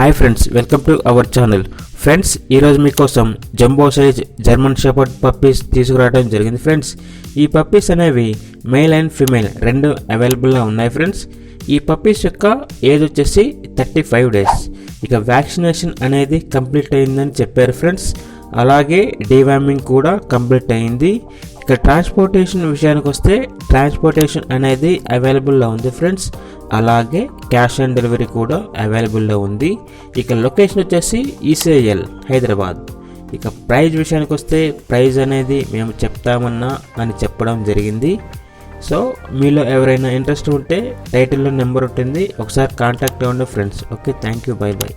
Hi friends, welcome to our channel. Friends, ఈరోజు మీకోసం jumbo size German shepherd puppies తీసుకురావడం జరిగింది. ఫ్రెండ్స్, ఈ పప్పీస్ అనేవి మేల్ అండ్ ఫీమేల్ రెండు అవైలబుల్గా ఉన్నాయి. ఫ్రెండ్స్, ఈ పప్పీస్ యొక్క ఏజ్ వచ్చేసి 35 days. ఇక వ్యాక్సినేషన్ అనేది కంప్లీట్ అయిందని చెప్పారు ఫ్రెండ్స్. అలాగే డీవార్మింగ్ కూడా కంప్లీట్ అయింది. ఇక ట్రాన్స్పోర్టేషన్ విషయానికి వస్తే ట్రాన్స్పోర్టేషన్ అనేది అవైలబుల్లో ఉంది ఫ్రెండ్స్. అలాగే క్యాష్ ఆన్ డెలివరీ కూడా అవైలబుల్లో ఉంది. ఇక లొకేషన్ వచ్చేసి ఈసీఐఎల్ హైదరాబాద్. ఇక ప్రైజ్ విషయానికి వస్తే ప్రైజ్ అనేది మేము చెప్తామన్నా అని చెప్పడం జరిగింది. సో మీలో ఎవరైనా ఇంట్రెస్ట్ ఉంటే టైటిల్లో నెంబర్ ఉంటుంది, ఒకసారి కాంటాక్ట్ అవ్వండి friends. Okay, thank you, by by.